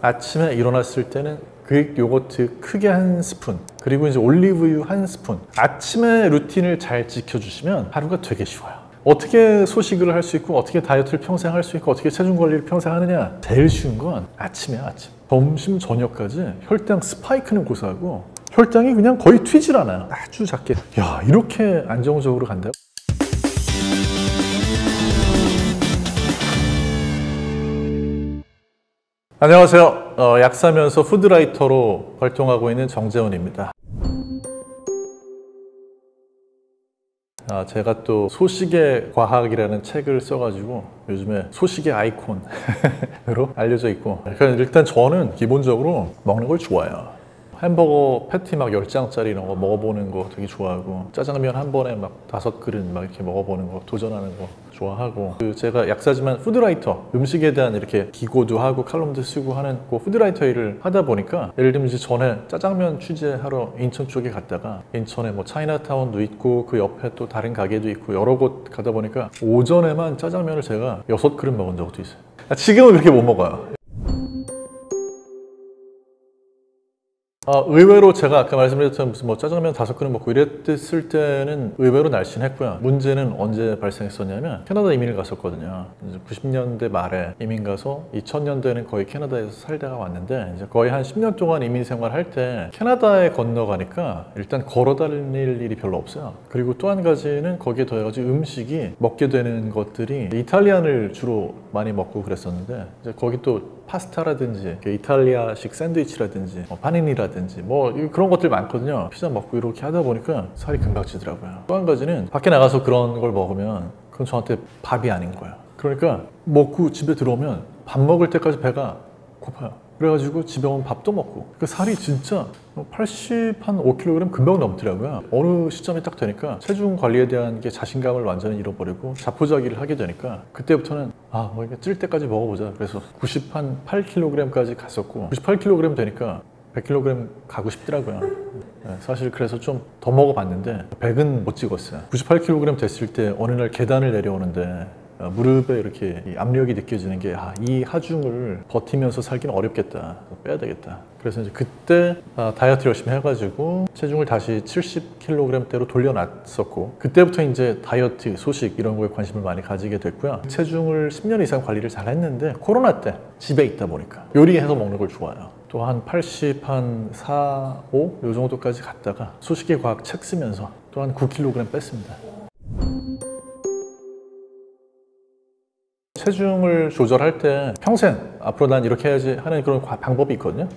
아침에 일어났을 때는 그릭 요거트 크게 한 스푼, 그리고 이제 올리브유 한 스푼. 아침에 루틴을 잘 지켜주시면 하루가 되게 쉬워요. 어떻게 소식을 할 수 있고, 어떻게 다이어트를 평생 할 수 있고, 어떻게 체중 관리를 평생 하느냐. 제일 쉬운 건 아침이야, 아침. 점심, 저녁까지 혈당 스파이크는 고사하고 혈당이 그냥 거의 튀질 않아요. 아주 작게. 야, 이렇게 안정적으로 간다고? 안녕하세요. 약사면서 푸드라이터로 활동하고 있는 정재훈입니다. 제가 또 소식의 과학이라는 책을 써가지고 요즘에 소식의 아이콘으로 알려져 있고, 그러니까 일단 저는 기본적으로 먹는 걸 좋아해요. 햄버거 패티 막 10장짜리 이런 거 먹어보는 거 되게 좋아하고, 짜장면 한 번에 막 5그릇 막 이렇게 먹어보는 거, 도전하는 거 좋아하고, 제가 약사지만 푸드라이터, 음식에 대한 이렇게 기고도 하고 칼럼도 쓰고 하는 그 푸드라이터 일을 하다 보니까, 예를 들면 이제 전에 짜장면 취재하러 인천 쪽에 갔다가, 인천에 뭐 차이나타운도 있고 그 옆에 또 다른 가게도 있고 여러 곳 가다 보니까 오전에만 짜장면을 제가 6그릇 먹은 적도 있어요. 지금은 그렇게 못 먹어요. 의외로 제가 아까 말씀드렸던 무슨 뭐 짜장면 5그릇 먹고 이랬을 때는 의외로 날씬했고요. 문제는 언제 발생했었냐면, 캐나다 이민을 갔었거든요. 이제 90년대 말에 이민 가서 2000년대는 거의 캐나다에서 살다가 왔는데, 이제 거의 한 10년 동안 이민 생활할 때 캐나다에 건너가니까 일단 걸어 다닐 일이 별로 없어요. 그리고 또 한 가지는 거기에 더해가지고 음식이 먹게 되는 것들이 이탈리안을 주로 많이 먹고 그랬었는데, 이제 거기 또 파스타라든지 이탈리아식 샌드위치라든지 파니니라든지 뭐 그런 것들 많거든요. 피자 먹고 이렇게 하다 보니까 살이 금방 찌더라고요. 또 한 가지는 밖에 나가서 그런 걸 먹으면 그건 저한테 밥이 아닌 거예요. 그러니까 먹고 집에 들어오면 밥 먹을 때까지 배가 고파요. 그래가지고 집에 오면 밥도 먹고, 그 살이 진짜 85kg 금방 넘더라고요. 어느 시점이 딱 되니까 체중 관리에 대한 게 자신감을 완전히 잃어버리고 자포자기를 하게 되니까, 그때부터는 뭐 이게 찔 때까지 먹어보자. 그래서 98kg까지 갔었고, 98kg 되니까 100kg 가고 싶더라고요. 사실 그래서 좀 더 먹어봤는데 100은 못 찍었어요. 98kg 됐을 때 어느 날 계단을 내려오는데 무릎에 이렇게 압력이 느껴지는 게, 이 하중을 버티면서 살기는 어렵겠다, 빼야 되겠다. 그래서 이제 그때 다이어트 열심히 해가지고 체중을 다시 70kg대로 돌려놨었고, 그때부터 이제 다이어트 소식 이런 거에 관심을 많이 가지게 됐고요. 체중을 10년 이상 관리를 잘 했는데, 코로나 때 집에 있다 보니까 요리해서 먹는 걸 좋아해요. 또 한 80, 한 4, 5 요 정도까지 갔다가 소식의 과학 책 쓰면서 또 한 9kg 뺐습니다. 체중을 조절할 때 평생 앞으로 난 이렇게 해야지 하는 그런 방법이 있거든요.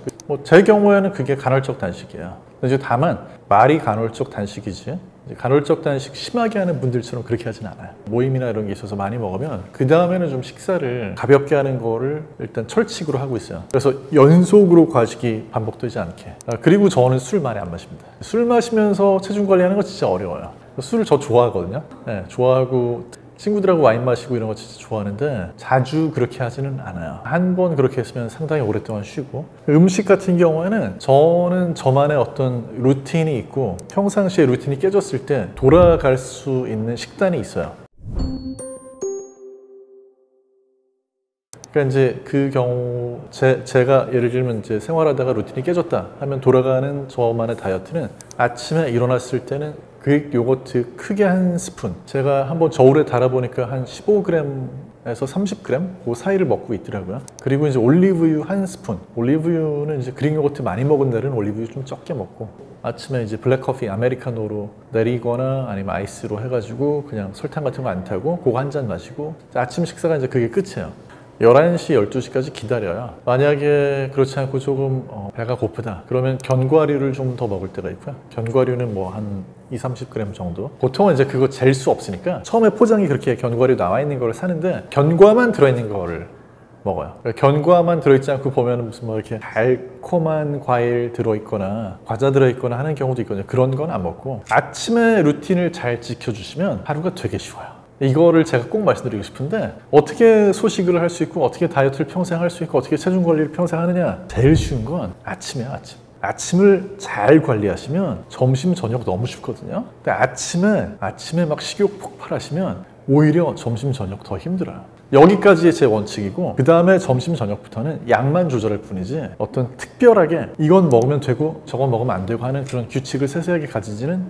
제 경우에는 그게 간헐적 단식이에요. 이제 다만 말이 간헐적 단식이지, 간헐적 단식 심하게 하는 분들처럼 그렇게 하진 않아요. 모임이나 이런 게 있어서 많이 먹으면 그 다음에는 좀 식사를 가볍게 하는 거를 일단 철칙으로 하고 있어요. 그래서 연속으로 과식이 반복되지 않게. 그리고 저는 술 많이 안 마십니다. 술 마시면서 체중 관리하는 거 진짜 어려워요. 술을 저 좋아하거든요. 좋아하고 친구들하고 와인 마시고 이런 거 진짜 좋아하는데, 자주 그렇게 하지는 않아요. 한 번 그렇게 했으면 상당히 오랫동안 쉬고. 음식 같은 경우에는 저는 저만의 어떤 루틴이 있고, 평상시에 루틴이 깨졌을 때 돌아갈 수 있는 식단이 있어요. 그러니까 이제 그 경우 제가 예를 들면 이제 생활하다가 루틴이 깨졌다 하면 돌아가는 저만의 다이어트는, 아침에 일어났을 때는 그릭 요거트 크게 한 스푼, 제가 한번 저울에 달아보니까 한 15g에서 30g 그 사이를 먹고 있더라고요. 그리고 이제 올리브유 한 스푼, 올리브유는 이제 그릭 요거트 많이 먹은 날은 올리브유 좀 적게 먹고, 아침에 이제 블랙커피 아메리카노로 내리거나 아니면 아이스로 해가지고 그냥 설탕 같은 거 안 타고 그거 한 잔 마시고, 아침 식사가 이제 그게 끝이에요. 11시, 12시까지 기다려요. 만약에 그렇지 않고 조금 배가 고프다 그러면 견과류를 좀 더 먹을 때가 있고요. 견과류는 뭐 한 20-30g 정도. 보통은 이제 그거 잴 수 없으니까 처음에 포장이 그렇게 견과류 나와 있는 걸 사는데, 견과만 들어있는 거를 먹어요. 견과만 들어있지 않고 보면 무슨 뭐 이렇게 달콤한 과일 들어있거나 과자 들어있거나 하는 경우도 있거든요. 그런 건 안 먹고, 아침에 루틴을 잘 지켜주시면 하루가 되게 쉬워요. 이거를 제가 꼭 말씀드리고 싶은데, 어떻게 소식을 할 수 있고, 어떻게 다이어트를 평생 할 수 있고, 어떻게 체중 관리를 평생 하느냐. 제일 쉬운 건 아침이야, 아침. 아침을 잘 관리하시면 점심, 저녁 너무 쉽거든요. 근데 아침에 막 식욕 폭발하시면 오히려 점심, 저녁 더 힘들어요. 여기까지의 제 원칙이고, 그 다음에 점심 저녁부터는 양만 조절할 뿐이지 어떤 특별하게 이건 먹으면 되고 저건 먹으면 안 되고 하는 그런 규칙을 세세하게 가지지는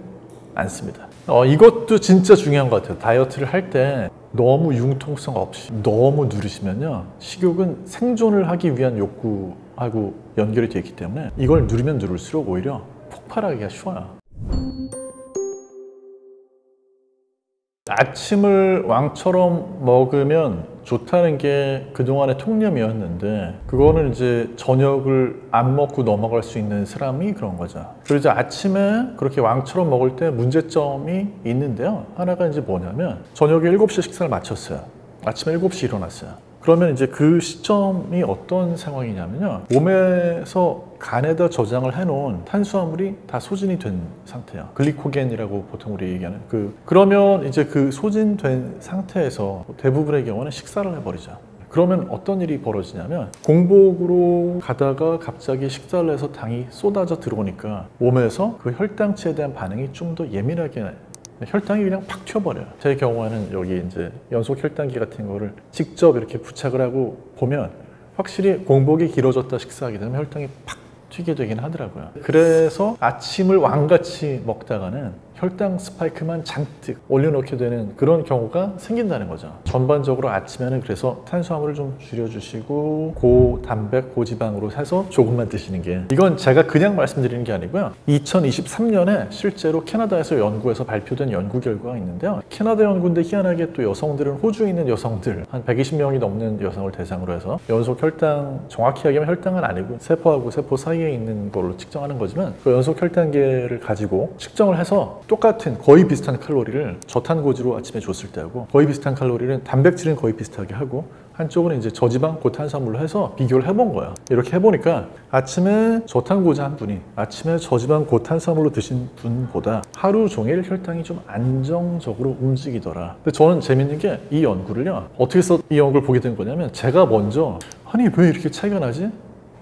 않습니다. 이것도 진짜 중요한 것 같아요. 다이어트를 할 때 너무 융통성 없이 너무 누르시면요, 식욕은 생존을 하기 위한 욕구하고 연결이 되어 있기 때문에 이걸 누르면 누를수록 오히려 폭발하기가 쉬워요. 아침을 왕처럼 먹으면 좋다는 게 그동안의 통념이었는데, 그거는 이제 저녁을 안 먹고 넘어갈 수 있는 사람이 그런 거죠. 그리고 이제 아침에 그렇게 왕처럼 먹을 때 문제점이 있는데요. 하나가 이제 뭐냐면, 저녁에 7시에 식사를 마쳤어요. 아침에 7시에 일어났어요. 그러면 이제 그 시점이 어떤 상황이냐면요, 몸에서 간에다 저장을 해놓은 탄수화물이 다 소진이 된 상태예요. 글리코겐이라고 보통 우리 얘기하는 그러면 이제 그 소진된 상태에서 대부분의 경우는 식사를 해버리죠. 그러면 어떤 일이 벌어지냐면, 공복으로 가다가 갑자기 식사를 해서 당이 쏟아져 들어오니까 몸에서 그 혈당치에 대한 반응이 좀 더 예민하게, 혈당이 그냥 팍 튀어버려요. 제 경우에는 여기 이제 연속 혈당기 같은 거를 직접 이렇게 부착을 하고 보면 확실히 공복이 길어졌다 식사하게 되면 혈당이 팍 튀게 되긴 하더라고요. 그래서 아침을 왕같이 먹다가는 혈당 스파이크만 잔뜩 올려놓게 되는 그런 경우가 생긴다는 거죠. 전반적으로 아침에는 그래서 탄수화물을 좀 줄여주시고 고단백, 고지방으로 해서 조금만 드시는 게, 이건 제가 그냥 말씀드리는 게 아니고요. 2023년에 실제로 캐나다에서 연구에서 발표된 연구 결과가 있는데요. 캐나다 연구인데 희한하게 또 여성들은, 호주에 있는 여성들 한 120명이 넘는 여성을 대상으로 해서 연속 혈당, 정확히 얘기하면 혈당은 아니고 세포하고 세포 사이에 있는 걸로 측정하는 거지만, 그 연속 혈당계를 가지고 측정을 해서 똑같은 거의 비슷한 칼로리를 저탄고지로 아침에 줬을 때하고 거의 비슷한 칼로리는 단백질은 거의 비슷하게 하고 한쪽은 이제 저지방 고탄수화물로 해서 비교를 해본 거예요. 이렇게 해보니까 아침에 저탄고지 한 분이 아침에 저지방 고탄수화물로 드신 분보다 하루 종일 혈당이 좀 안정적으로 움직이더라. 근데 저는 재밌는 게 이 연구를요, 어떻게 해서 이 연구를 보게 된 거냐면, 제가 먼저 아니 왜 이렇게 차이가 나지?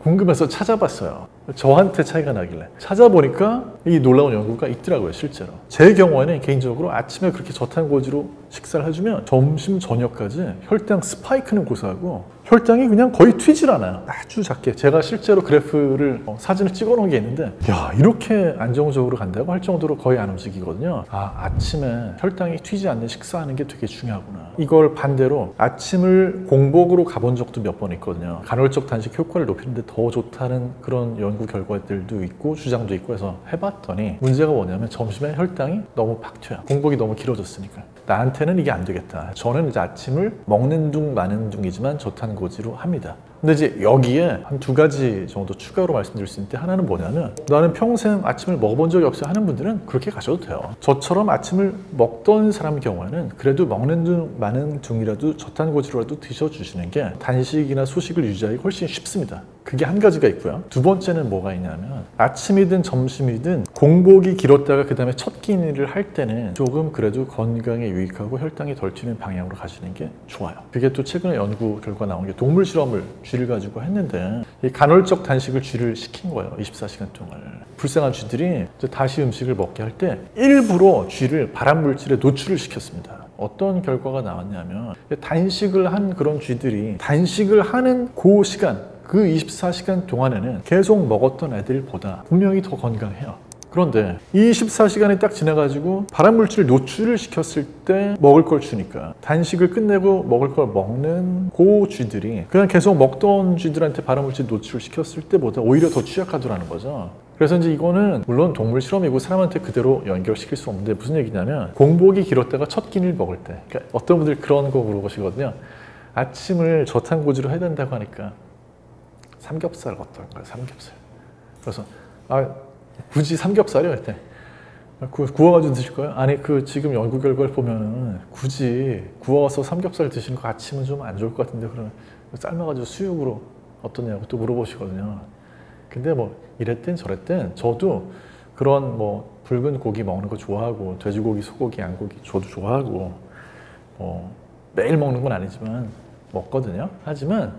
궁금해서 찾아봤어요. 저한테 차이가 나길래 찾아보니까 이 놀라운 연구가 있더라고요. 실제로 제 경우에는 개인적으로 아침에 그렇게 저탄고지로 식사를 해주면 점심 저녁까지 혈당 스파이크는 고사하고 혈당이 그냥 거의 튀질 않아요. 아주 작게. 제가 실제로 그래프를 사진을 찍어 놓은 게 있는데, 야, 이렇게 안정적으로 간다고 할 정도로 거의 안 움직이거든요. 아침에 혈당이 튀지 않는 식사하는 게 되게 중요하구나. 이걸 반대로 아침을 공복으로 가본 적도 몇 번 있거든요. 간헐적 단식 효과를 높이는데 더 좋다는 그런 연구 결과들도 있고 주장도 있고 해서 해봤더니, 문제가 뭐냐면 점심에 혈당이 너무 팍 튀어요. 공복이 너무 길어졌으니까. 나한테는 이게 안 되겠다. 저는 이제 아침을 먹는 둥 마는 둥이지만 저탄고지로 합니다. 근데 이제 여기에 한 2가지 정도 추가로 말씀드릴 수 있는데, 하나는 뭐냐면, 나는 평생 아침을 먹어본 적이 없어요 하는 분들은 그렇게 가셔도 돼요. 저처럼 아침을 먹던 사람 경우에는 그래도 먹는 둥 마는 둥이라도 저탄고지로라도 드셔주시는 게 단식이나 소식을 유지하기 훨씬 쉽습니다. 그게 한 가지가 있고요. 두 번째는 뭐가 있냐면, 아침이든 점심이든 공복이 길었다가 그 다음에 첫 끼니를 할 때는 조금 그래도 건강에 유익하고 혈당이 덜 튀는 방향으로 가시는 게 좋아요. 그게 또 최근에 연구 결과 나온 게, 동물 실험을 쥐를 가지고 했는데 이 간헐적 단식을 쥐를 시킨 거예요. 24시간 동안. 불쌍한 쥐들이 다시 음식을 먹게 할 때 일부러 쥐를 발암물질에 노출을 시켰습니다. 어떤 결과가 나왔냐면, 단식을 한 그런 쥐들이 단식을 하는 그 시간, 그 24시간 동안에는 계속 먹었던 애들보다 분명히 더 건강해요. 그런데 이 24시간이 딱 지나가지고 발암물질 노출을 시켰을 때 먹을 걸 주니까, 단식을 끝내고 먹을 걸 먹는 그 쥐들이 그냥 계속 먹던 쥐들한테 발암물질 노출을 시켰을 때보다 오히려 더 취약하더라는 거죠. 그래서 이제 이거는 물론 동물 실험이고 사람한테 그대로 연결시킬 수 없는데, 무슨 얘기냐면, 공복이 길었다가 첫 끼니를 먹을 때, 그러니까 어떤 분들 그런 거 물어보시거든요. 아침을 저탄고지로 해야 된다고 하니까 삼겹살 어떨까요? 삼겹살. 그래서 굳이 삼겹살이요? 그때 구워가지고 드실 거예요? 아니, 지금 연구 결과를 보면은 굳이 구워서 삼겹살 드시는 거 아침은 좀 안 좋을 것 같은데, 그러면 삶아가지고 수육으로 어떠냐고 또 물어보시거든요. 근데 뭐 이랬든 저랬든 저도 그런 뭐 붉은 고기 먹는 거 좋아하고, 돼지고기, 소고기, 양고기 저도 좋아하고, 매일 먹는 건 아니지만 먹거든요. 하지만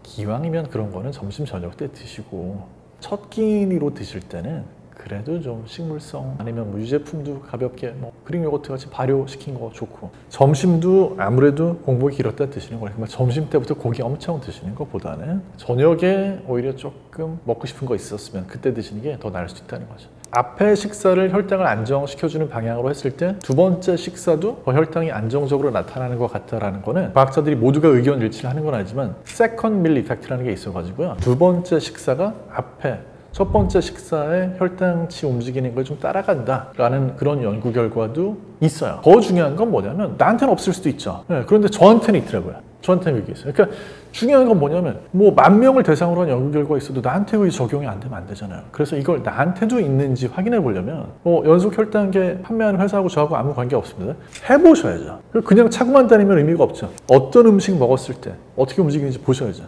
기왕이면 그런 거는 점심 저녁 때 드시고, 첫 끼니로 드실 때는 그래도 좀 식물성 아니면 뭐 유제품도 가볍게 뭐 그릭 요거트 같이 발효시킨 거 좋고, 점심도 아무래도 공복이 길었다 드시는 거니까 점심 때부터 고기 엄청 드시는 것보다는 저녁에 오히려 조금 먹고 싶은 거 있었으면 그때 드시는 게 더 나을 수 있다는 거죠. 앞에 식사를 혈당을 안정시켜주는 방향으로 했을 때 두 번째 식사도 혈당이 안정적으로 나타나는 것 같다라는 거는 과학자들이 모두가 의견 일치를 하는 건 아니지만 세컨드 밀 이펙트라는 게 있어가지고요, 두 번째 식사가 앞에 첫 번째 식사에 혈당치 움직이는 걸 좀 따라간다라는 그런 연구 결과도 있어요. 더 중요한 건 뭐냐면 나한테는 없을 수도 있죠. 네, 그런데 저한테는 있더라고요. 저한테는 여기 있어요. 그러니까 중요한 건 뭐냐면 뭐 10,000명을 대상으로 한 연구 결과가 있어도 나한테 왜 적용이 안 되면 안 되잖아요. 그래서 이걸 나한테도 있는지 확인해 보려면 연속 혈당계 판매하는 회사하고 저하고 아무 관계 없습니다. 해보셔야죠. 그냥 차고만 다니면 의미가 없죠. 어떤 음식 먹었을 때 어떻게 움직이는지 보셔야죠.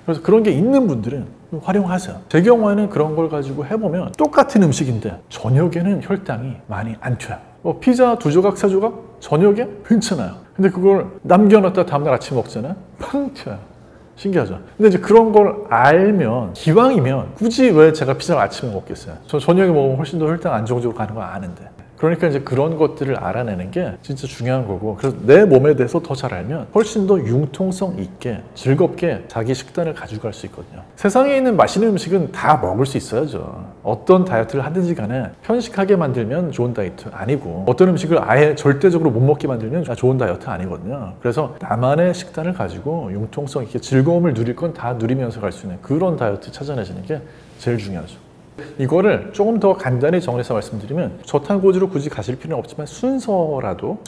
그래서 그런 게 있는 분들은 활용하세요. 제 경우에는 그런 걸 가지고 해보면 똑같은 음식인데 저녁에는 혈당이 많이 안 튀어요. 피자 2조각, 3조각? 저녁에 괜찮아요. 근데 그걸 남겨놨다 다음날 아침 먹잖아요? 팡 튀어요. 신기하죠? 근데 이제 그런 걸 알면, 기왕이면 굳이 왜 제가 피자를 아침에 먹겠어요? 저 저녁에 먹으면 훨씬 더 혈당 안정적으로 가는 거 아는데. 그러니까 이제 그런 것들을 알아내는 게 진짜 중요한 거고, 그래서 내 몸에 대해서 더 잘 알면 훨씬 더 융통성 있게 즐겁게 자기 식단을 가져갈 수 있거든요. 세상에 있는 맛있는 음식은 다 먹을 수 있어야죠. 어떤 다이어트를 하든지 간에 편식하게 만들면 좋은 다이어트 아니고, 어떤 음식을 아예 절대적으로 못 먹게 만들면 좋은 다이어트 아니거든요. 그래서 나만의 식단을 가지고 융통성 있게 즐거움을 누릴 건 다 누리면서 갈 수 있는 그런 다이어트 찾아내시는 게 제일 중요하죠. 이거를 조금 더 간단히 정리해서 말씀드리면, 저탄고지로 굳이 가실 필요는 없지만 순서라도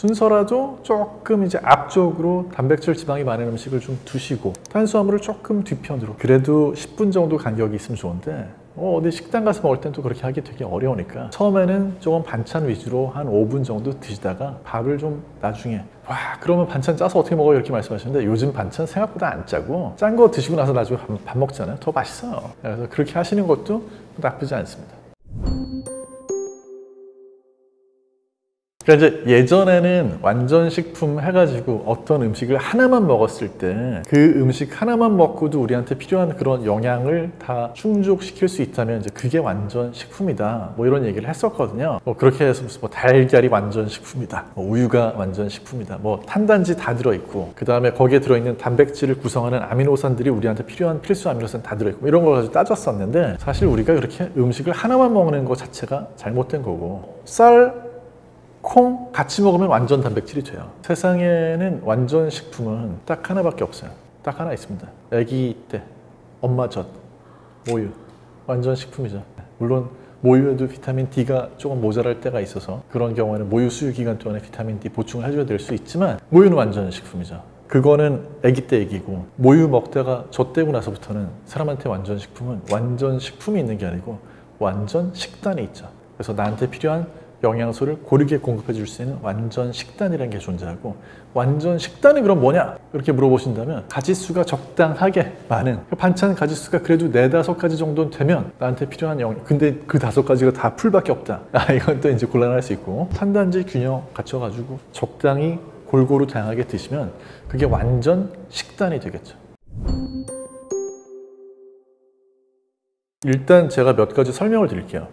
조금 이제 앞쪽으로 단백질 지방이 많은 음식을 좀 두시고 탄수화물을 조금 뒤편으로, 그래도 10분 정도 간격이 있으면 좋은데 어디 식당 가서 먹을 땐 또 그렇게 하기 되게 어려우니까 처음에는 조금 반찬 위주로 한 5분 정도 드시다가 밥을 좀 나중에, 와 그러면 반찬 짜서 어떻게 먹어요? 이렇게 말씀하시는데 요즘 반찬 생각보다 안 짜고 짠 거 드시고 나서 나중에 밥 먹잖아요. 더 맛있어요. 그래서 그렇게 하시는 것도 나쁘지 않습니다. 그러니까 이제 예전에는 완전식품 해가지고 어떤 음식을 하나만 먹었을 때 그 음식 하나만 먹고도 우리한테 필요한 그런 영양을 다 충족시킬 수 있다면 이제 그게 완전식품이다, 뭐 이런 얘기를 했었거든요. 그렇게 해서 무슨 뭐 달걀이 완전식품이다, 우유가 완전식품이다, 뭐 탄단지 다 들어있고 그 다음에 거기에 들어있는 단백질을 구성하는 아미노산들이 우리한테 필요한 필수 아미노산 다 들어있고 이런 걸 가지고 따졌었는데, 사실 우리가 그렇게 음식을 하나만 먹는 것 자체가 잘못된 거고, 콩 같이 먹으면 완전 단백질이 돼요. 세상에는 완전 식품은 딱 하나밖에 없어요. 딱 하나 있습니다. 아기 때 엄마 젖, 모유, 완전 식품이죠. 물론 모유에도 비타민 D가 조금 모자랄 때가 있어서 그런 경우에는 모유 수유 기간 동안에 비타민 D 보충을 해줘야 될 수 있지만 모유는 완전 식품이죠. 그거는 아기 때 얘기고, 모유 먹다가 젖 떼고 나서부터는 사람한테 완전 식품은 완전 식품이 있는 게 아니고 완전 식단이 있죠. 그래서 나한테 필요한 영양소를 고르게 공급해 줄 수 있는 완전 식단이라는 게 존재하고, 완전 식단이 그럼 뭐냐? 이렇게 물어보신다면 가짓수가 적당하게 많은, 반찬 가짓수가 그래도 4-5가지 정도는 되면 나한테 필요한 영양, 근데 그 5가지가 다 풀밖에 없다, 이건 또 이제 곤란할 수 있고, 탄단지 균형 갖춰가지고 적당히 골고루 다양하게 드시면 그게 완전 식단이 되겠죠. 일단 제가 몇 가지 설명을 드릴게요.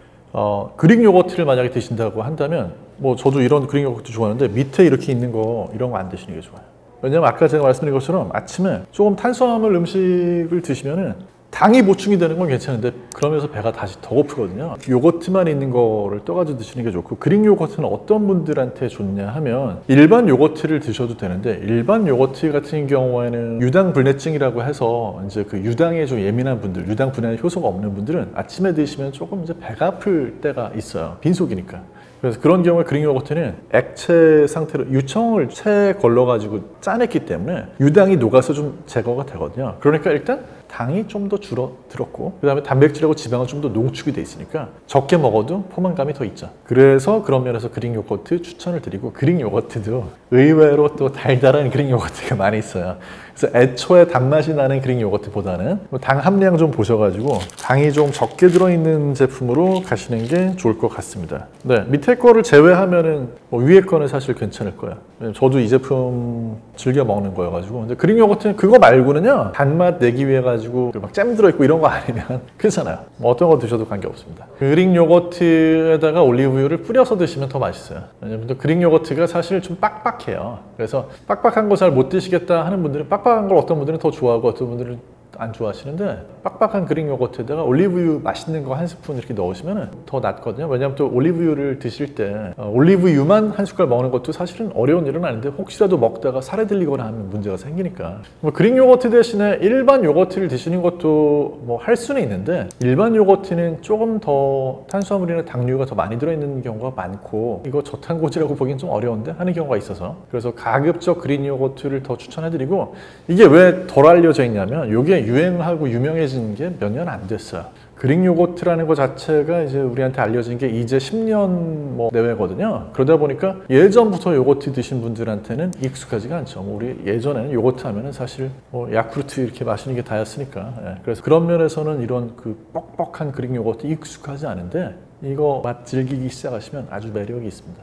그릭 요거트를 만약에 드신다고 한다면, 뭐 저도 이런 그릭 요거트 좋아하는데 밑에 이렇게 있는 거 이런 거 안 드시는 게 좋아요. 왜냐면 아까 제가 말씀드린 것처럼 아침에 조금 탄수화물 음식을 드시면은 당이 보충이 되는 건 괜찮은데 그러면서 배가 다시 더 고프거든요. 요거트만 있는 거를 떠가지고 드시는 게 좋고, 그릭 요거트는 어떤 분들한테 좋냐 하면 일반 요거트를 드셔도 되는데, 일반 요거트 같은 경우에는 유당 불내증이라고 해서 이제 그 유당에 좀 예민한 분들, 유당 분해 효소가 없는 분들은 아침에 드시면 조금 이제 배가 아플 때가 있어요. 빈속이니까. 그래서 그런 경우에 그릭 요거트는 액체 상태로 유청을 채 걸러가지고 짜냈기 때문에 유당이 녹아서 좀 제거가 되거든요. 그러니까 일단 당이 좀 더 줄어들었고, 그 다음에 단백질하고 지방은 좀 더 농축이 돼 있으니까 적게 먹어도 포만감이 더 있죠. 그래서 그런 면에서 그릭 요거트 추천을 드리고, 그릭 요거트도 의외로 또 달달한 그릭 요거트가 많이 있어요. 그래서 애초에 단맛이 나는 그릭 요거트보다는 당 함량 좀 보셔가지고 당이 좀 적게 들어있는 제품으로 가시는 게 좋을 것 같습니다. 네, 밑에 거를 제외하면은 뭐 위에 거는 사실 괜찮을 거예요. 저도 이 제품 즐겨 먹는 거여가지고. 근데 그릭 요거트는 그거 말고는요, 단맛 내기 위해 가지고 막 잼 들어있고 이런 거 아니면 괜찮아요. 뭐 어떤 거 드셔도 관계없습니다. 그릭 요거트에다가 올리브유를 뿌려서 드시면 더 맛있어요. 왜냐면 또 그릭 요거트가 사실 좀 빡빡해요. 그래서 빡빡한 거 잘 못 드시겠다 하는 분들은, 빡빡한 걸 어떤 분들은 더 좋아하고 어떤 분들은 안 좋아하시는데, 빡빡한 그릭 요거트에다가 올리브유 맛있는 거 한 스푼 이렇게 넣으시면 더 낫거든요. 왜냐하면 또 올리브유를 드실 때 올리브유만 한 숟갈 먹는 것도 사실은 어려운 일은 아닌데, 혹시라도 먹다가 살에 들리거나 하면 문제가 생기니까 뭐 그릭 요거트 대신에 일반 요거트를 드시는 것도 뭐 할 수는 있는데, 일반 요거트는 조금 더 탄수화물이나 당류가 더 많이 들어있는 경우가 많고, 이거 저탄고지라고 보기엔 좀 어려운데 하는 경우가 있어서, 그래서 가급적 그릭 요거트를 더 추천해드리고, 이게 왜 덜 알려져 있냐면 이게 유행하고 유명해진 게 몇 년 안 됐어요. 그릭 요거트라는 것 자체가 이제 우리한테 알려진 게 이제 10년 뭐 내외거든요. 그러다 보니까 예전부터 요거트 드신 분들한테는 익숙하지가 않죠. 뭐 우리 예전에는 요거트 하면은 사실 뭐 야쿠르트 이렇게 마시는 게 다였으니까. 예. 그래서 그런 면에서는 이런 그 뻑뻑한 그릭 요거트 익숙하지 않은데, 이거 맛 즐기기 시작하시면 아주 매력이 있습니다.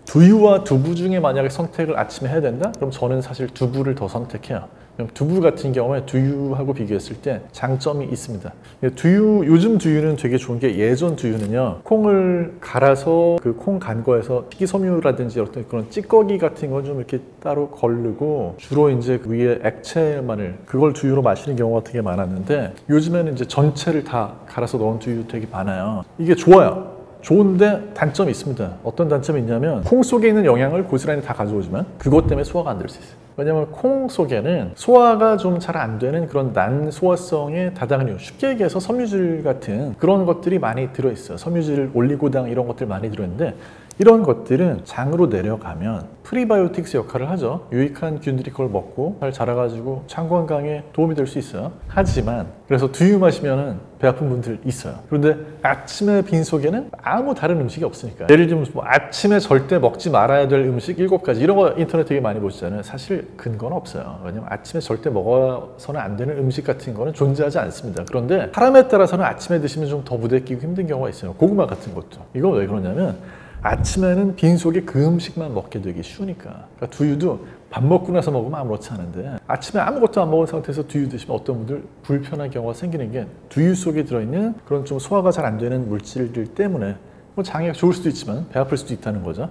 두유와 두부 중에 만약에 선택을 아침에 해야 된다? 그럼 저는 사실 두부를 더 선택해요. 두부 같은 경우에 두유하고 비교했을 때 장점이 있습니다. 요즘 두유는 되게 좋은 게, 예전 두유는요, 콩을 갈아서 그 콩 간 거에서 식이섬유라든지 어떤 그런 찌꺼기 같은 건 좀 이렇게 따로 걸르고, 주로 이제 그 위에 액체만을 그걸 두유로 마시는 경우가 되게 많았는데, 요즘에는 이제 전체를 다 갈아서 넣은 두유 되게 많아요. 이게 좋아요. 좋은데 단점이 있습니다. 어떤 단점이 있냐면, 콩 속에 있는 영양을 고스란히 다 가져오지만 그것 때문에 소화가 안 될 수 있어요. 왜냐면 콩 속에는 소화가 좀 잘 안 되는 그런 난소화성의 다당류, 쉽게 얘기해서 섬유질 같은 그런 것들이 많이 들어있어요. 섬유질, 올리고당 이런 것들 많이 들어있는데, 이런 것들은 장으로 내려가면 프리바이오틱스 역할을 하죠. 유익한 균들이 그걸 먹고 잘 자라가지고 장 건강에 도움이 될 수 있어요. 하지만 그래서 두유 마시면 배 아픈 분들 있어요. 그런데 아침에 빈속에는 아무 다른 음식이 없으니까. 예를 들면 뭐 아침에 절대 먹지 말아야 될 음식 7가지 이런 거 인터넷 되게 많이 보시잖아요. 사실 근거는 없어요. 왜냐면 아침에 절대 먹어서는 안 되는 음식 같은 거는 존재하지 않습니다. 그런데 사람에 따라서는 아침에 드시면 좀 더 부대끼고 힘든 경우가 있어요. 고구마 같은 것도. 이거 왜 그러냐면, 아침에는 빈속에 그 음식만 먹게 되기 쉬우니까. 그러니까 두유도 밥 먹고 나서 먹으면 아무렇지 않은데, 아침에 아무것도 안 먹은 상태에서 두유 드시면 어떤 분들 불편한 경우가 생기는 게, 두유 속에 들어있는 그런 좀 소화가 잘 안 되는 물질들 때문에 뭐 장에 좋을 수도 있지만 배 아플 수도 있다는 거죠.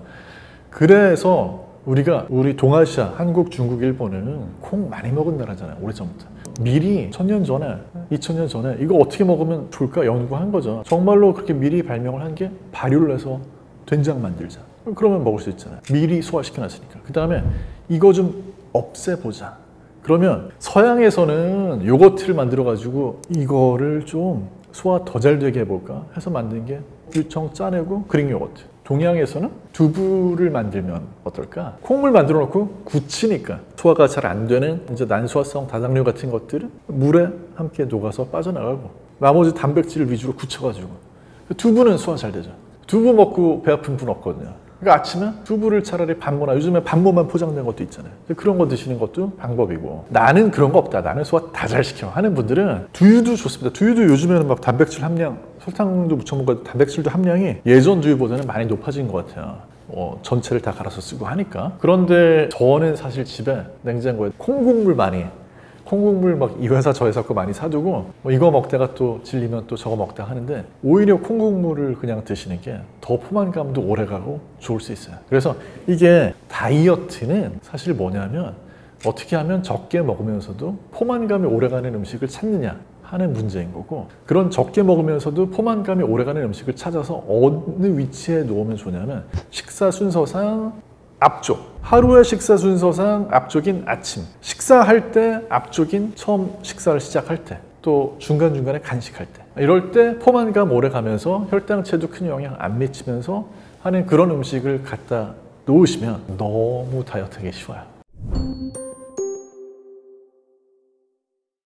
그래서 우리 동아시아, 한국, 중국, 일본은 콩 많이 먹은 나라잖아요. 오래전부터. 미리 1000년 전에, 2000년 전에 이거 어떻게 먹으면 좋을까 연구한 거죠. 정말로 그렇게 미리 발명을 한 게, 발효를 해서 된장 만들자. 그러면 먹을 수 있잖아요. 미리 소화시켜놨으니까. 그 다음에 이거 좀 없애보자. 그러면 서양에서는 요거트를 만들어가지고 이거를 좀 소화 더 잘 되게 해볼까 해서 만든 게 엄청 짜내고 그릭 요거트. 동양에서는 두부를 만들면 어떨까? 콩을 만들어 놓고 굳히니까 소화가 잘 안 되는 이제 난소화성 다당류 같은 것들은 물에 함께 녹아서 빠져나가고, 나머지 단백질을 위주로 굳혀가지고. 두부는 소화 잘 되죠. 두부 먹고 배 아픈 분 없거든요. 그러니까 아침에 두부를 차라리 반모나, 요즘에 반모만 포장된 것도 있잖아요. 그런 거 드시는 것도 방법이고, 나는 그런 거 없다, 나는 소화 다 잘 시켜 하는 분들은 두유도 좋습니다. 두유도 요즘에는 막 단백질 함량, 설탕도 묻혀 먹어도 단백질도 함량이 예전 두유보다는 많이 높아진 것 같아요. 전체를 다 갈아서 쓰고 하니까. 그런데 저는 사실 집에 냉장고에 콩국물 많이, 콩국물 막 이 회사 저 회사 거 많이 사두고, 뭐 이거 먹다가 또 질리면 또 저거 먹다 하는데, 오히려 콩국물을 그냥 드시는 게 더 포만감도 오래가고 좋을 수 있어요. 그래서 이게 다이어트는 사실 뭐냐면, 어떻게 하면 적게 먹으면서도 포만감이 오래가는 음식을 찾느냐 하는 문제인 거고, 그런 적게 먹으면서도 포만감이 오래가는 음식을 찾아서 어느 위치에 놓으면 좋냐면, 식사 순서상 앞쪽, 하루의 식사 순서상 앞쪽인 아침, 식사할 때 앞쪽인 처음 식사를 시작할 때, 또 중간중간에 간식할 때, 이럴 때 포만감 오래 가면서 혈당체도 큰 영향 안 미치면서 하는 그런 음식을 갖다 놓으시면 너무 다이어트하기 쉬워요.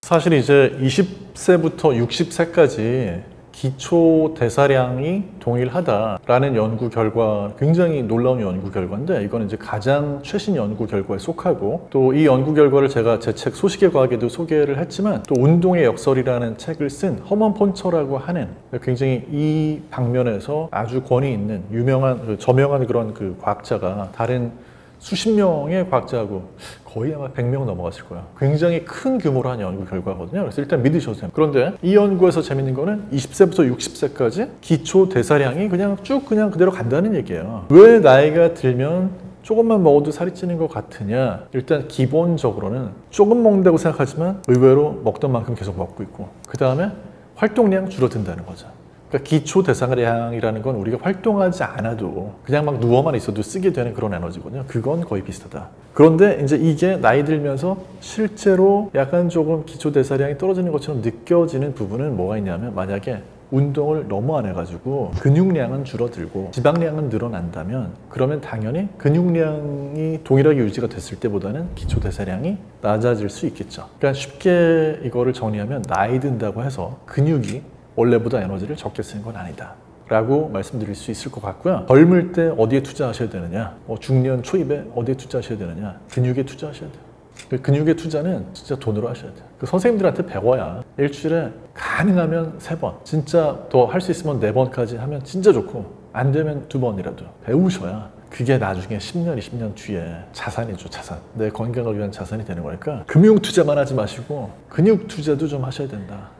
사실 이제 20세부터 60세까지 기초 대사량이 동일하다라는 연구 결과, 굉장히 놀라운 연구 결과인데, 이거는 이제 가장 최신 연구 결과에 속하고, 또 이 연구 결과를 제가 제 책 소식의 과학에도 소개를 했지만, 또 운동의 역설이라는 책을 쓴 허먼 폰처라고 하는 굉장히 이 방면에서 아주 권위 있는 유명한 저명한 그런 그 과학자가 다른 수십 명의 과학자하고 거의 아마 100명 넘어갔을 거예요. 굉장히 큰 규모로 한 연구 결과거든요. 그래서 일단 믿으셔도 돼요. 그런데 이 연구에서 재밌는 거는 20세부터 60세까지 기초 대사량이 그냥 쭉 그냥 그대로 간다는 얘기예요. 왜 나이가 들면 조금만 먹어도 살이 찌는 것 같으냐? 일단 기본적으로는 조금 먹는다고 생각하지만 의외로 먹던 만큼 계속 먹고 있고, 그 다음에 활동량 줄어든다는 거죠. 그러니까 기초 대사량이라는 건 우리가 활동하지 않아도 그냥 막 누워만 있어도 쓰게 되는 그런 에너지거든요. 그건 거의 비슷하다. 그런데 이제 이게 나이 들면서 실제로 약간 조금 기초 대사량이 떨어지는 것처럼 느껴지는 부분은 뭐가 있냐면, 만약에 운동을 너무 안 해가지고 근육량은 줄어들고 지방량은 늘어난다면, 그러면 당연히 근육량이 동일하게 유지가 됐을 때보다는 기초 대사량이 낮아질 수 있겠죠. 그러니까 쉽게 이거를 정리하면, 나이 든다고 해서 근육이 원래보다 에너지를 적게 쓰는 건 아니다 라고 말씀드릴 수 있을 것 같고요. 젊을 때 어디에 투자하셔야 되느냐, 중년 초입에 어디에 투자하셔야 되느냐, 근육에 투자하셔야 돼요. 그 근육의 투자는 진짜 돈으로 하셔야 돼요. 그 선생님들한테 배워야 일주일에 가능하면 3번, 진짜 더 할 수 있으면 4번까지 하면 진짜 좋고, 안 되면 2번이라도 배우셔야 그게 나중에 10년, 20년 뒤에 자산이죠, 자산. 내 건강을 위한 자산이 되는 거니까 금융 투자만 하지 마시고 근육 투자도 좀 하셔야 된다.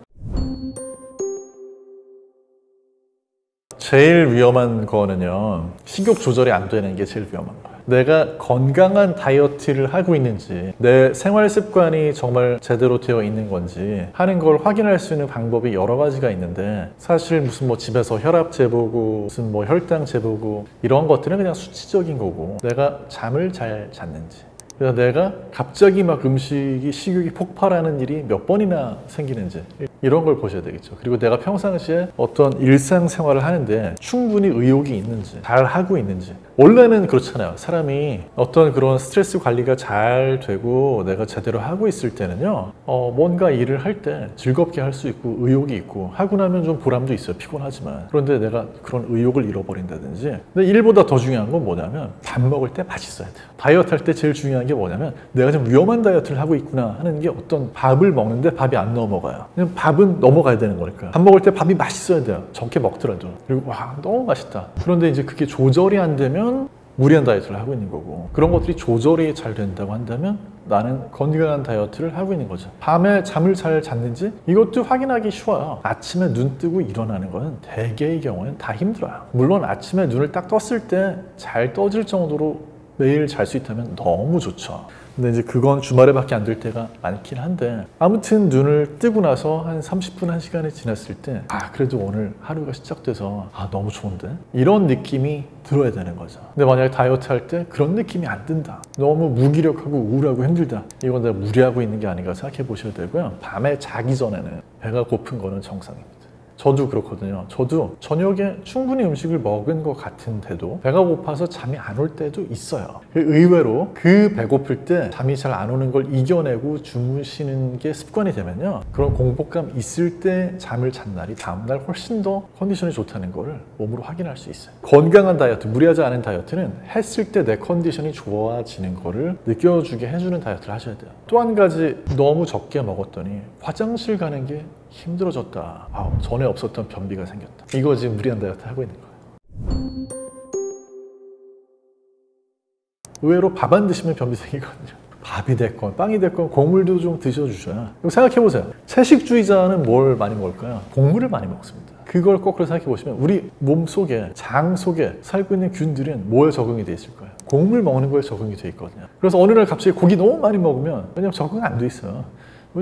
제일 위험한 거는요, 식욕 조절이 안 되는 게 제일 위험한 거예요. 내가 건강한 다이어트를 하고 있는지, 내 생활 습관이 정말 제대로 되어 있는 건지 하는 걸 확인할 수 있는 방법이 여러 가지가 있는데, 사실 무슨 뭐 집에서 혈압 재보고 무슨 뭐 혈당 재보고 이런 것들은 그냥 수치적인 거고, 내가 잠을 잘 잤는지, 그래서 내가 갑자기 막 음식이 식욕이 폭발하는 일이 몇 번이나 생기는지 이런 걸 보셔야 되겠죠. 그리고 내가 평상시에 어떤 일상생활을 하는데 충분히 의욕이 있는지, 잘 하고 있는지. 원래는 그렇잖아요. 사람이 어떤 그런 스트레스 관리가 잘 되고 내가 제대로 하고 있을 때는요, 뭔가 일을 할 때 즐겁게 할 수 있고 의욕이 있고, 하고 나면 좀 보람도 있어요. 피곤하지만. 그런데 내가 그런 의욕을 잃어버린다든지. 근데 일보다 더 중요한 건 뭐냐면, 밥 먹을 때 맛있어야 돼요. 다이어트 할 때 제일 중요한 게 뭐냐면, 내가 좀 위험한 다이어트를 하고 있구나 하는 게, 어떤 밥을 먹는데 밥이 안 넘어가요. 그냥 밥은 넘어가야 되는 거니까. 밥 먹을 때 밥이 맛있어야 돼요. 적게 먹더라도. 그리고 와, 너무 맛있다. 그런데 이제 그게 조절이 안 되면 무리한 다이어트를 하고 있는 거고, 그런 것들이 조절이 잘 된다고 한다면 나는 건강한 다이어트를 하고 있는 거죠. 밤에 잠을 잘 잤는지 이것도 확인하기 쉬워요. 아침에 눈 뜨고 일어나는 거는 대개의 경우는 다 힘들어요. 물론 아침에 눈을 딱 떴을 때 잘 떠질 정도로 매일 잘 수 있다면 너무 좋죠. 근데 이제 그건 주말에밖에 안 될 때가 많긴 한데, 아무튼 눈을 뜨고 나서 한 30분, 1시간이 지났을 때, 그래도 오늘 하루가 시작돼서 너무 좋은데? 이런 느낌이 들어야 되는 거죠. 근데 만약에 다이어트 할 때 그런 느낌이 안 든다, 너무 무기력하고 우울하고 힘들다, 이건 내가 무리하고 있는 게 아닌가 생각해 보셔야 되고요. 밤에 자기 전에는 배가 고픈 거는 정상입니다. 저도 그렇거든요. 저도 저녁에 충분히 음식을 먹은 것 같은데도 배가 고파서 잠이 안 올 때도 있어요. 의외로 그 배고플 때 잠이 잘 안 오는 걸 이겨내고 주무시는 게 습관이 되면요, 그런 공복감 있을 때 잠을 잔 날이 다음날 훨씬 더 컨디션이 좋다는 걸 몸으로 확인할 수 있어요. 건강한 다이어트, 무리하지 않은 다이어트는 했을 때 내 컨디션이 좋아지는 거를 느껴주게 해주는 다이어트를 하셔야 돼요. 또 한 가지, 너무 적게 먹었더니 화장실 가는 게 힘들어졌다, 전에 없었던 변비가 생겼다, 이거 지금 무리한 다이어트 하고 있는 거예요. 의외로 밥 안 드시면 변비 생기거든요. 밥이 됐건 빵이 됐건 곡물도 좀 드셔주셔야. 생각해보세요. 채식주의자는 뭘 많이 먹을까요? 곡물을 많이 먹습니다. 그걸 거꾸로 생각해보시면, 우리 몸 속에, 장 속에 살고 있는 균들은 뭐에 적응이 돼 있을 거예요? 곡물 먹는 거에 적응이 돼 있거든요. 그래서 어느 날 갑자기 고기 너무 많이 먹으면, 왜냐면 적응이 안 돼 있어요.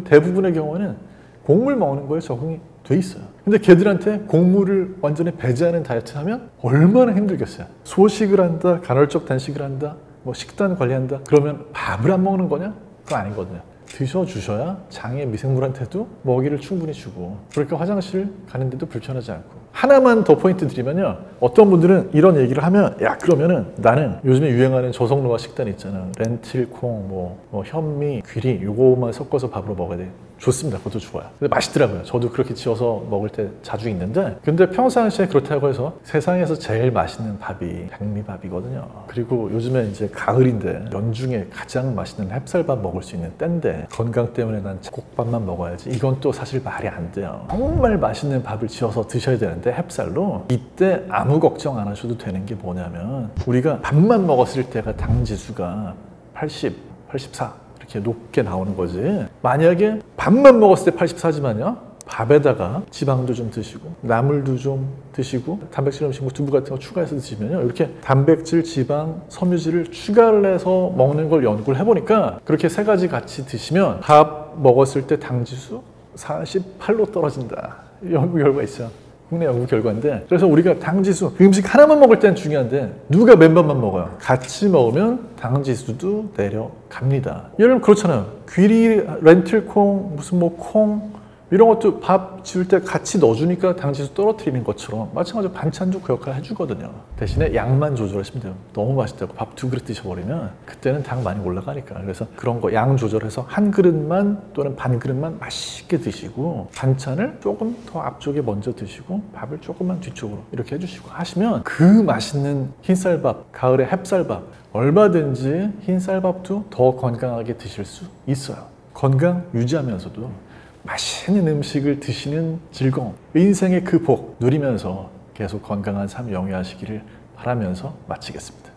대부분의 경우는 곡물 먹는 거에 적응이 돼 있어요. 근데 걔들한테 곡물을 완전히 배제하는 다이어트 하면 얼마나 힘들겠어요. 소식을 한다, 간헐적 단식을 한다, 뭐 식단 관리한다, 그러면 밥을 안 먹는 거냐? 그거 아니거든요. 드셔주셔야 장의 미생물한테도 먹이를 충분히 주고, 그러니까 화장실 가는데도 불편하지 않고, 하나만 더 포인트 드리면요. 어떤 분들은 이런 얘기를 하면 야 그러면은 나는 요즘에 유행하는 저속노화 식단 있잖아. 렌틸콩, 뭐 현미, 귀리 요거만 섞어서 밥으로 먹어야 돼. 좋습니다. 그것도 좋아요. 근데 맛있더라고요. 저도 그렇게 지어서 먹을 때 자주 있는데 근데 평상시에 그렇다고 해서 세상에서 제일 맛있는 밥이 장미밥이거든요. 그리고 요즘에 이제 가을인데 연중에 가장 맛있는 햅쌀밥 먹을 수 있는 때인데 건강 때문에 난 국밥만 먹어야지. 이건 또 사실 말이 안 돼요. 정말 맛있는 밥을 지어서 드셔야 되는데 햅쌀로 이때 아무 걱정 안 하셔도 되는 게 뭐냐면 우리가 밥만 먹었을 때가 당 지수가 80, 84 이렇게 높게 나오는 거지. 만약에 밥만 먹었을 때 84지만요. 밥에다가 지방도 좀 드시고 나물도 좀 드시고 단백질 음식 뭐 두부 같은 거 추가해서 드시면요. 이렇게 단백질, 지방, 섬유질을 추가를 해서 먹는 걸 연구를 해보니까 그렇게 세 가지 같이 드시면 밥 먹었을 때 당지수 48로 떨어진다. 연구 결과 있어요. 국내 연구 결과인데 그래서 우리가 당지수 음식 하나만 먹을 때는 중요한데 누가 맨밥만 먹어요. 같이 먹으면 당지수도 내려갑니다. 예를 들면 그렇잖아요. 귀리, 렌틸콩, 무슨 뭐 콩 이런 것도 밥 지을 때 같이 넣어주니까 당지수 떨어뜨리는 것처럼 마찬가지로 반찬도 그 역할을 해주거든요. 대신에 양만 조절하시면 돼요. 너무 맛있다고 밥 2그릇 드셔버리면 그때는 당 많이 올라가니까. 그래서 그런 거 양 조절해서 한 그릇만 또는 반 그릇만 맛있게 드시고 반찬을 조금 더 앞쪽에 먼저 드시고 밥을 조금만 뒤쪽으로 이렇게 해주시고 하시면 그 맛있는 흰쌀밥, 가을의 햅쌀밥 얼마든지 흰쌀밥도 더 건강하게 드실 수 있어요. 건강 유지하면서도 맛있는 음식을 드시는 즐거움, 인생의 그 복 누리면서 계속 건강한 삶 영위하시기를 바라면서 마치겠습니다.